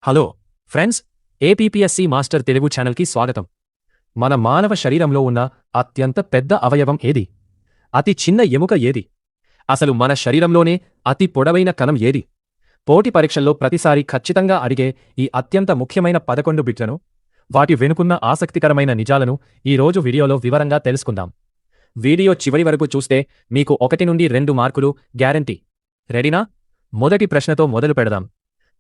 Hello friends, APPSC master Telugu ఛానల్కి స్వాగతం. మన మానవ శరీరంలో ఉన్న అత్యంత పెద్ద అవయవం ఏది? అతి చిన్న ఎముక ఏది? అసలు మన శరీరంలోనే అతి పొడవైన కణం ఏది? పోటీ పరీక్షల్లో ప్రతిసారి ఖచ్చితంగా అడిగే ఈ అత్యంత ముఖ్యమైన 11 బిట్లను, వాటి వెనుకున్న ఆసక్తికరమైన నిజాలను ఈరోజు వీడియోలో వివరంగా తెలుసుకుందాం. వీడియో చివరి వరకు చూస్తే మీకు 1 నుండి 2 మార్కులు గ్యారంటీ. రెడీనా? మొదటి ప్రశ్నతో మొదలు పెడదాం.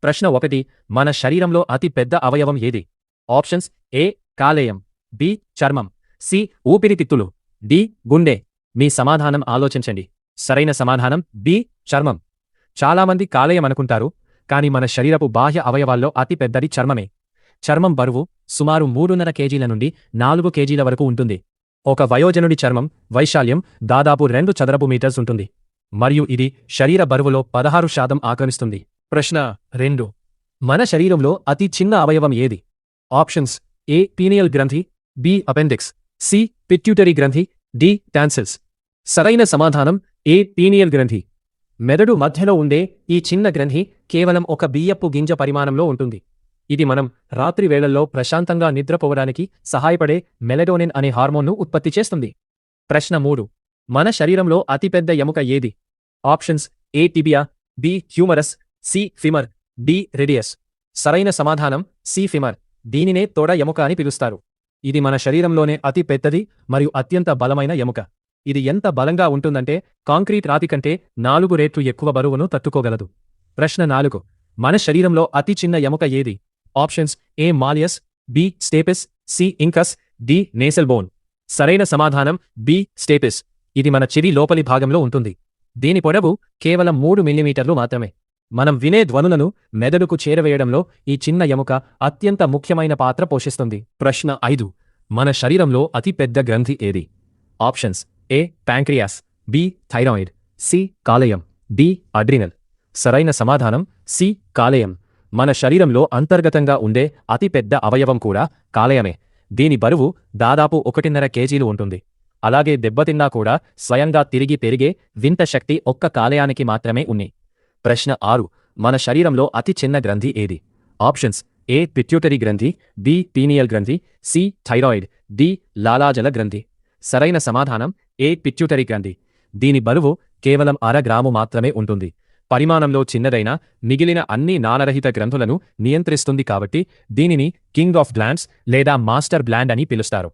ప్రశ్న 1. మన శరీరంలో అతి పెద్ద అవయవం ఏది? ఆప్షన్స్: ఏ కాలేయం, బి చర్మం, సి ఊపిరితిత్తులు, డి గుండె. మీ సమాధానం ఆలోచించండి. సరైన సమాధానం బి చర్మం. చాలామంది కాలేయం అనుకుంటారు, కానీ మన శరీరపు బాహ్య అవయవాల్లో అతి పెద్దది చర్మమే. చర్మం బరువు సుమారు 3.5 కేజీల నుండి 4 కేజీల వరకు ఉంటుంది. ఒక వయోజనుడి చర్మం వైశాల్యం దాదాపు 2 చదరపు మీటర్స్ ఉంటుంది, మరియు ఇది శరీర బరువులో 16% ఆక్రమిస్తుంది. ప్రశ్న 2. మన శరీరంలో అతి చిన్న అవయవం ఏది? ఆప్షన్స్: ఏ పీనియల్ గ్రంథి, బి అపెండిక్స్, సి పిట్యూటరీ గ్రంథి, డి టాన్సిల్స్. సరైన సమాధానం ఏ పీనియల్ గ్రంథి. మెదడు మధ్యలో ఉండే ఈ చిన్న గ్రంథి కేవలం ఒక బియ్యపు గింజ పరిమాణంలో ఉంటుంది. ఇది మనం రాత్రి వేళల్లో ప్రశాంతంగా నిద్రపోవడానికి సహాయపడే మెలటోనిన్ అనే హార్మోన్ను ఉత్పత్తి చేస్తుంది. ప్రశ్న 3. మన శరీరంలో అతిపెద్ద ఎముక ఏది? Options: A tibia, B humerus, C femur, D radius. సరైన సమాధానం సి ఫిమర్. దీనినే తొడ ఎముక అని పిలుస్తారు. ఇది మన శరీరంలోనే అతి పెద్దది మరియు అత్యంత బలమైన ఎముక. ఇది ఎంత బలంగా ఉంటుందంటే కాంక్రీట్ రాతి కంటే 4 రెట్లు ఎక్కువ బరువును తట్టుకోగలదు. ప్రశ్న 4. మన శరీరంలో అతి చిన్న ఎముక ఏది? Options: A malleus, B stapes, C incus, D nasal bone. సరైన సమాధానం బి స్టేపిస్. ఇది మన చెవి లోపలి భాగంలో ఉంటుంది. దీని పొడవు కేవలం 3 మిల్లీమీటర్లు మాత్రమే. మనం వినే ధ్వనులను మెదడుకు చేరవేయడంలో ఈ చిన్న ఎముక అత్యంత ముఖ్యమైన పాత్ర పోషిస్తుంది. ప్రశ్న 5. మన శరీరంలో అతి పెద్ద గ్రంథి ఏది? ఆప్షన్స్: ఏ ప్యాంక్రియాస్, బి థైరాయిడ్, సి కాలేయం, డి అడ్రినల్. సరైన సమాధానం సి కాలేయం. మన శరీరంలో అంతర్గతంగా ఉండే అతి పెద్ద అవయవం కూడా కాలేయమే. దీని బరువు దాదాపు 1.5 కేజీలు ఉంటుంది. అలాగే దెబ్బతిన్నా కూడా స్వయంగా తిరిగి పెరిగే వింత శక్తి ఒక్క కాలేయానికి మాత్రమే ఉంది. ప్రశ్న 6. మన శరీరంలో అతి చిన్న గ్రంథి ఏది? ఆప్షన్స్: ఏ పిట్యూటరీ గ్రంథి, బి పీనియల్ గ్రంథి, సి థైరాయిడ్, డి లాలాజల గ్రంథి. సరైన సమాధానం ఏ పిట్యూటరీ గ్రంథి. దీని బరువు కేవలం 1/2 గ్రాము మాత్రమే ఉంటుంది. పరిమాణంలో చిన్నదైన మిగిలిన అన్ని నాళరహిత గ్రంథులను నియంత్రిస్తుంది కాబట్టి దీనిని కింగ్ ఆఫ్ గ్లాండ్స్ లేదా మాస్టర్ గ్లాండ్ అని పిలుస్తారు.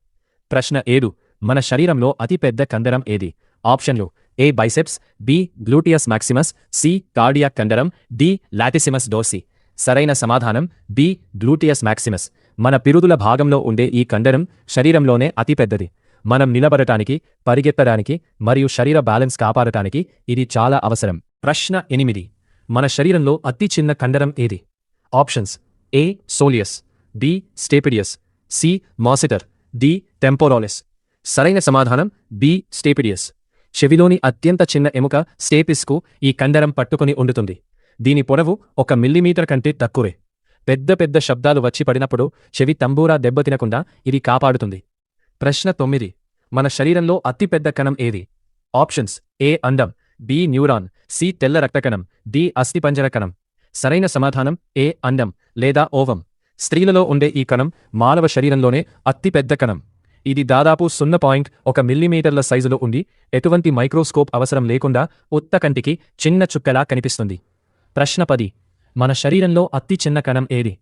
ప్రశ్న 7. మన శరీరంలో అతి పెద్ద కండరం ఏది? ఆప్షన్లు: A biceps, B gluteus maximus, C cardiac కండరం, డి లాటిసిమస్ డోర్సి. సరైన సమాధానం బి గ్లూటియస్ మాక్సిమస్. మన పిరుదుల భాగంలో ఉండే ఈ కండరం శరీరంలోనే అతిపెద్దది. మనం నిలబడటానికి, పరిగెత్తడానికి మరియు శరీర బ్యాలెన్స్ కాపాడటానికి ఇది చాలా అవసరం. ప్రశ్న 8. మన శరీరంలో అతి చిన్న కండరం ఏది? ఆప్షన్స్: ఏ soleus, B స్టేపిడియస్, C మాసిటర్, D temporalis. సరైన సమాధానం బి స్టేపిడియస్. చెవిలోని అత్యంత చిన్న ఎముక స్టేపిస్కు ఈ కండరం పట్టుకుని ఉండుతుంది. దీని పొడవు 1 మిల్లీమీటర్ కంటే తక్కువే. పెద్ద పెద్ద శబ్దాలు వచ్చి పడినప్పుడు చెవి తంబూరా దెబ్బతినకుండా ఇది కాపాడుతుంది. ప్రశ్న 9. మన శరీరంలో అతిపెద్ద కణం ఏది? ఆప్షన్స్: ఏ అండం, బి న్యూరాన్, సి తెల్ల రక్తకణం, డి అస్థిపంజర కణం. సరైన సమాధానం ఏ అండం లేదా ఓవం. స్త్రీలలో ఉండే ఈ కణం మానవ శరీరంలోనే అతిపెద్ద కణం. ఇది దాదాపు 0.1 మిల్లీమీటర్ల సైజులో ఉండి ఎటువంటి మైక్రోస్కోప్ అవసరం లేకుండా ఉత్త కంటికి చిన్న చుక్కలా కనిపిస్తుంది. ప్రశ్న 10. మన శరీరంలో అతి చిన్న కణం ఏది?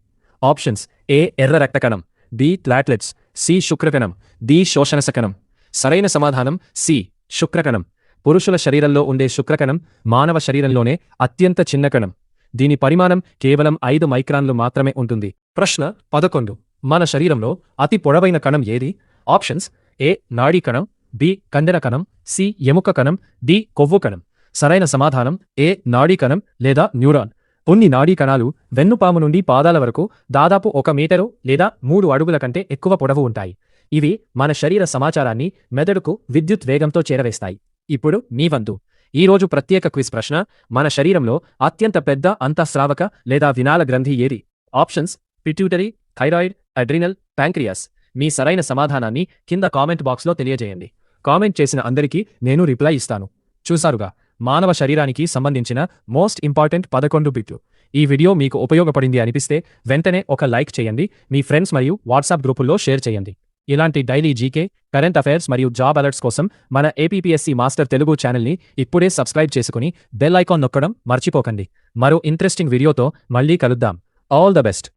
ఆప్షన్స్: ఏ ఎర్ర రక్తకణం, బి ప్లాట్లెట్స్, సి శుక్రకణం, డి శోషణస కణం. సరైన సమాధానం సి శుక్రకణం. పురుషుల శరీరంలో ఉండే శుక్రకణం మానవ శరీరంలోనే అత్యంత చిన్న కణం. దీని పరిమాణం కేవలం 5 మైక్రాన్లు మాత్రమే ఉంటుంది. ప్రశ్న 11. మన శరీరంలో అతి పొడవైన కణం ఏది? ఆప్షన్స్: ఏ నాడీ కణం, బి కండర కణం, సి ఎముక కణం, డి కొవ్వు కణం. సరైన సమాధానం ఏ నాడీ కణం లేదా న్యూరాన్. కొన్ని నాడీ కణాలు వెన్నుపాము నుండి పాదాల వరకు దాదాపు 1 మీటరు లేదా 3 అడుగుల కంటే ఎక్కువ పొడవు ఉంటాయి. ఇవి మన శరీర సమాచారాన్ని మెదడుకు విద్యుత్ వేగంతో చేరవేస్తాయి. ఇప్పుడు మీ వంతు. ఈరోజు ప్రత్యేక క్విజ్ ప్రశ్న: మన శరీరంలో అత్యంత పెద్ద అంతఃస్రావక లేదా వినాల గ్రంథి ఏది? Options: pituitary, thyroid, adrenal, pancreas. మీ సరైన సమాధానాన్ని కింద కామెంట్ బాక్స్లో తెలియజేయండి. కామెంట్ చేసిన అందరికీ నేను రిప్లై ఇస్తాను. చూసారుగా, మానవ శరీరానికి సంబంధించిన మోస్ట్ ఇంపార్టెంట్ 11 బిట్లు. ఈ వీడియో మీకు ఉపయోగపడింది అనిపిస్తే వెంటనే ఒక లైక్ చేయండి, మీ ఫ్రెండ్స్ మరియు వాట్సాప్ గ్రూపుల్లో షేర్ చేయండి. ఇలాంటి డైలీ జీకే, కరెంట్ అఫైర్స్ మరియు జాబ్ అలర్ట్స్ కోసం మన ఏపీపీఎస్సీ మాస్టర్ తెలుగు ఛానల్ని ఇప్పుడే సబ్స్క్రైబ్ చేసుకుని బెల్ ఐకాన్ నొక్కడం మర్చిపోకండి. మరో ఇంట్రెస్టింగ్ వీడియోతో మళ్ళీ కలుద్దాం. All the best.